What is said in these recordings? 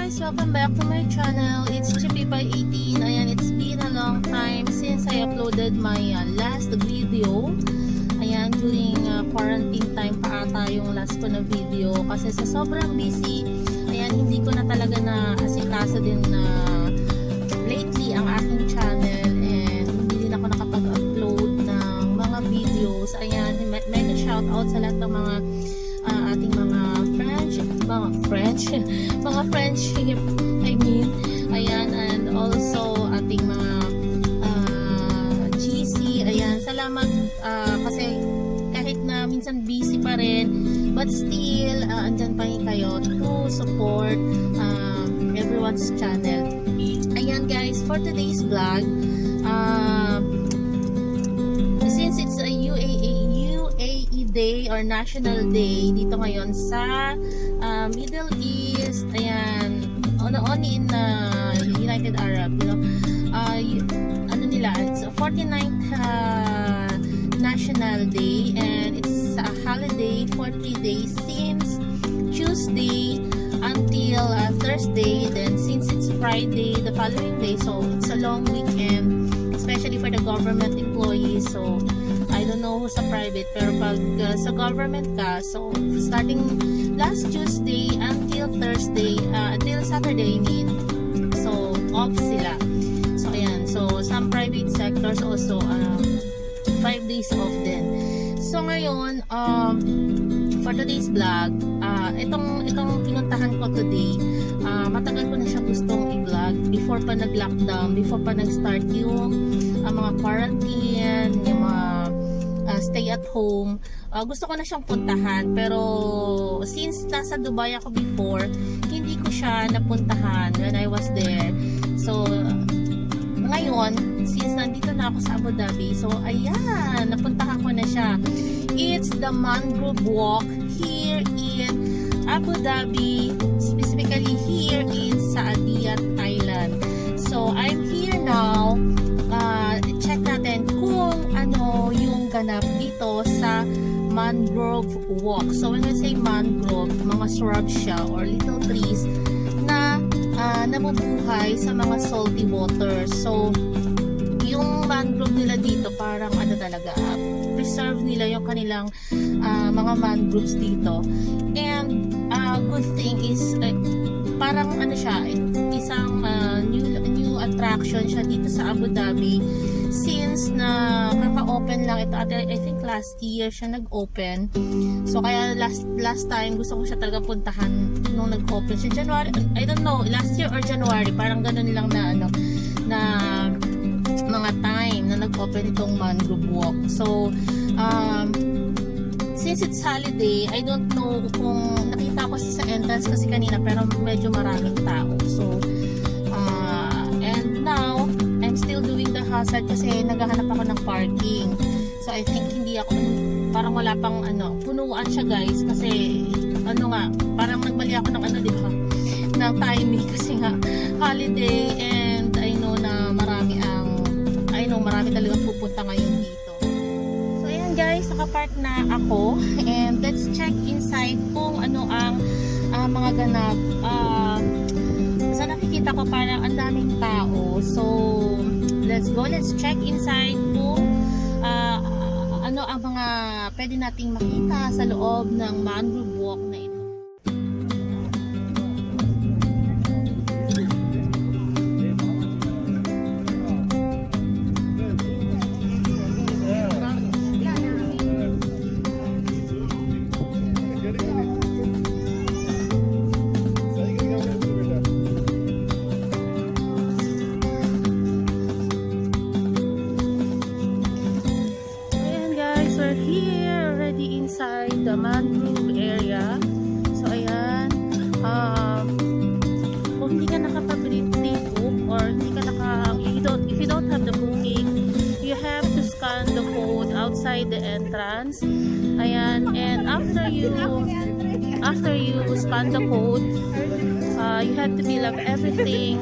guys! Welcome back to my channel. It's Chippy by 18. Ayan, it's been a long time since I uploaded my last video. Ayan, during quarantine time pa ata yung last ko na video. Kasi sa sobrang busy, ayan, hindi ko na talaga na asikaso din na lately ang aking channel. And hindi din ako nakapag-upload ng mga videos. Ayan, mega shoutout sa lahat ng mga ating mga friendship, I mean, ayan, and also ating mga GC, ayan, salamat kasi kahit na minsan busy pa rin, but still, andyan pa rin kayo to support everyone's channel. Ayan guys, for today's vlog, since it's a UAE Day or National Day dito ngayon sa Middle East, ayan, only in United Arab, you know, ano nila, it's a 49th National Day, and it's a holiday for 3 days since Tuesday until Thursday. Then since it's Friday the following day, so it's a long weekend, especially for the government employees. So I don't know sa private, pero pag sa government ka, so starting last Tuesday until Thursday, until Saturday, I mean, so off sila. So ayan, so some private sectors also 5 days off din. So ngayon, for today's vlog, itong pinuntahan ko today, matagal ko na siya gustong i-vlog before pa nag-lockdown, before pa nag-start yung mga quarantine, yung mga stay at home. Gusto ko na siyang puntahan, pero since nasa Dubai ako before, hindi ko siya napuntahan when I was there. So ngayon, since nandito na ako sa Abu Dhabi, so ayan, napuntahan ko na siya. It's the Mangrove Walk here in Abu Dhabi, specifically here in Saadiyat Island. So I'm here now. Check natin kung ano yung ganap dito sa Mangrove Walk. So when I say mangrove, mga shrubs siya or little trees na nabubuhay sa mga salty water. So yung mangrove nila dito parang ano talaga, preserve nila yung kanilang mga mangroves dito. And good thing is parang ano siya, isang new attraction siya dito sa Abu Dhabi since na kaka-open lang ito. I think last year siya nag-open. So kaya last time gusto ko siya talaga puntahan nung nag-open siya January, I don't know, last year or January, parang ganun lang na ano, na mga time na nag-open itong Mangrove Walk. So since it's holiday, I don't know kung nakita ko sa entrance kasi kanina, pero medyo maraming tao. So and now I'm still doing the hazard kasi naghahanap ako ng parking. So I think hindi ako, parang wala pang ano, punuan siya guys, kasi ano nga, parang nagmali ako ng ano, di ba, ng timing kasi nga holiday, and I know na marami talaga pupunta ngayon dito. So ayan guys, nakapark na ako, and let's check inside kung ano ang mga ganap. Sa nakikita ko parang ang daming tao. So let's go, let's check inside kung ano ang mga pwede nating makita sa loob ng Mangrove Walk na ito. Here already inside the mangrove area. So ayan, kung hindi ka nakapag-pre-book or hindi ka if you don't have the booking, you have to scan the code outside the entrance. Ayan, and after you scan the code, you have to fill up everything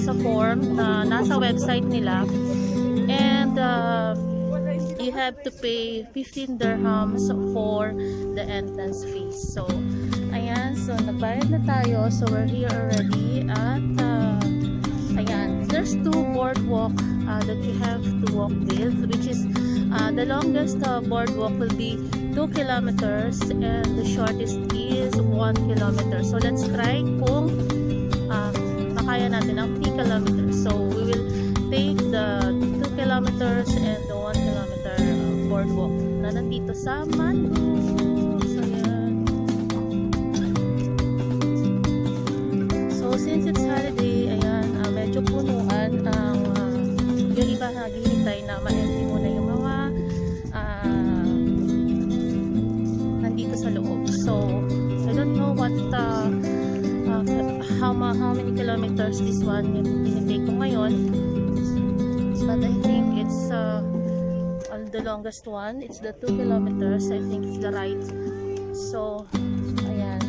sa form na nasa website nila, and you have to pay 15 dirhams for the entrance fees. So ayan, So, nagbayad na tayo. So, we're here already. At, ayan, there's two boardwalk that you have to walk with, which is the longest boardwalk will be 2 kilometers and the shortest is 1 kilometer. So, let's try kung makaya natin ang 3 kilometers. So, we will take the 2 kilometers and the 1 kilometer boardwalk na nandito sa Mangrove. So, ayan. So, since it's holiday, ayan, medyo punuan ang yung iba naghihintay na ma-empty muna yung mga nandito sa loob. So, I don't know what how many kilometers this one yung tinitake ko ngayon, but I think it's the longest one. It's the 2 kilometers. I think it's the right. So, ayan.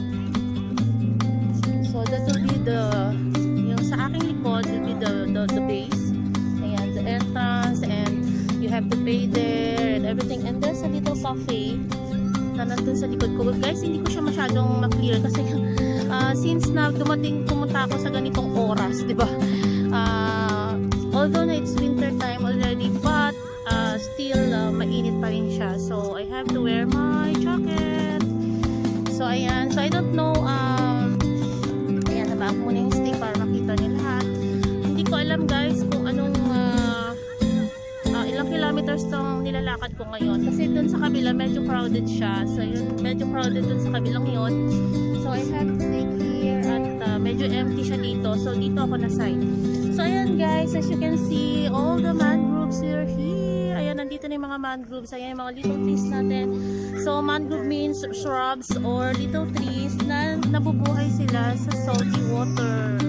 So, that will be yung sa aking likod will be the base. Ayan, the entrance, and you have to pay there and everything. And there's a little cafe na nandun sa likod ko. Guys, hindi ko siya masyadong ma-clear kasi since na pumunta ako sa ganitong oras, di ba? Although na it's winter time already, but still mainit pa rin siya. So, I have to wear my jacket. So, ayan. So, I don't know, ayan, nabak muna yung stick para makita niyo lahat. Hindi ko alam guys kung anong ilang kilometers tong nilalakad ko ngayon. Kasi dun sa kabila, medyo crowded siya. So, yun, medyo crowded dun sa kabilang yun. So, I have to take here at medyo empty siya dito. So, dito ako na side. So, ayan guys, as you can see, all the mangroves are here. Ayan, nandito na yung mga mangroves. Ayan, yung mga little trees natin. So, mangrove means shrubs or little trees na nabubuhay sila sa salty water.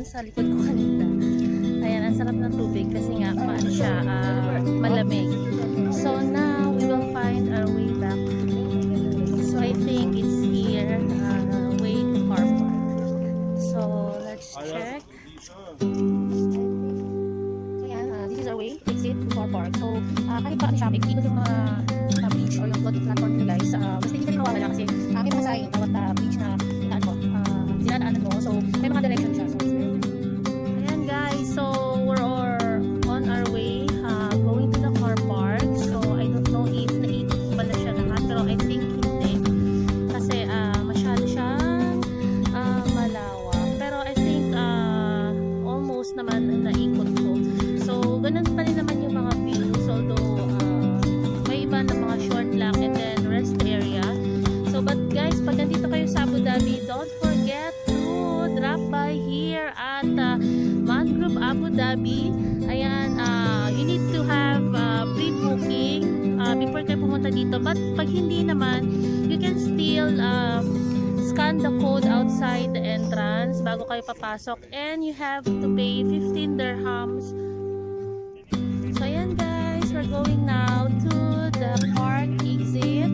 sa likod ko kanina. Ayan, ang sarap ng tubig kasi nga maano siya, malamig. So now we will find our way back. So I think it's here, way to car park. So let's check. Ayan, this is our way, exit to car park. So kahit pa ano siya, ikot yung mga beach or yung floating platform nila guys, basta hindi ka rin mawawala kasi may mga sign bawat beach na dinadaanan mo. So may mga direction siya. So ayan guys, so we're on our way going to the car park. So I don't know if naikot pa na siya lahat, pero I think hindi kasi masyado siyang malawak, pero I think almost naman naikot ko. So ganun pa rin naman yung mga views, although may iba na mga short lang and then rest area. So but guys, pag nandito kayo sa Abu Dhabi, don't forget to drop by here at Mangrove Abu Dhabi. Ayan, you need to have pre-booking before kayo pumunta dito. But pag hindi naman, you can still scan the code outside the entrance bago kayo papasok, and you have to pay 15 dirhams. So ayan guys, we're going now to the park exit.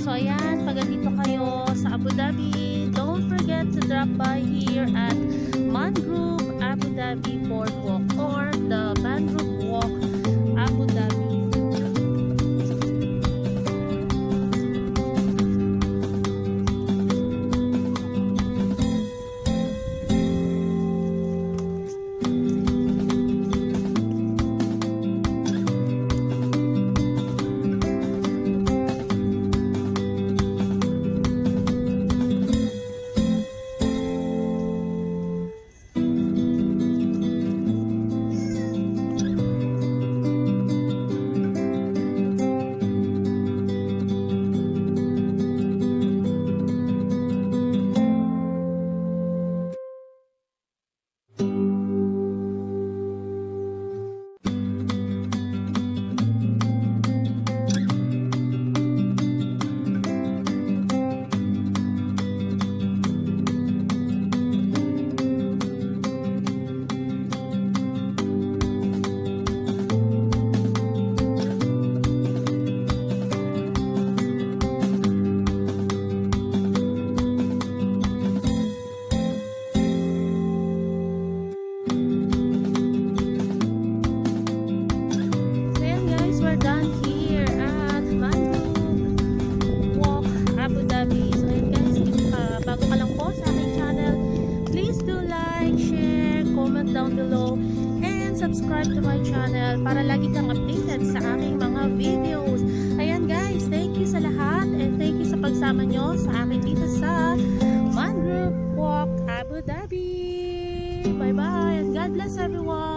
So ayan, pag nandito kayo sa Abu Dhabi, don't forget to drop by here at Mangrove Abu Dhabi Boardwalk or the Mangrove Walk Abu Dhabi. Down below and subscribe to my channel para lagi kang updated sa aking mga videos. Ayan guys, thank you sa lahat and thank you sa pagsama nyo sa akin dito sa Mangrove Walk Abu Dhabi. Bye bye and God bless everyone.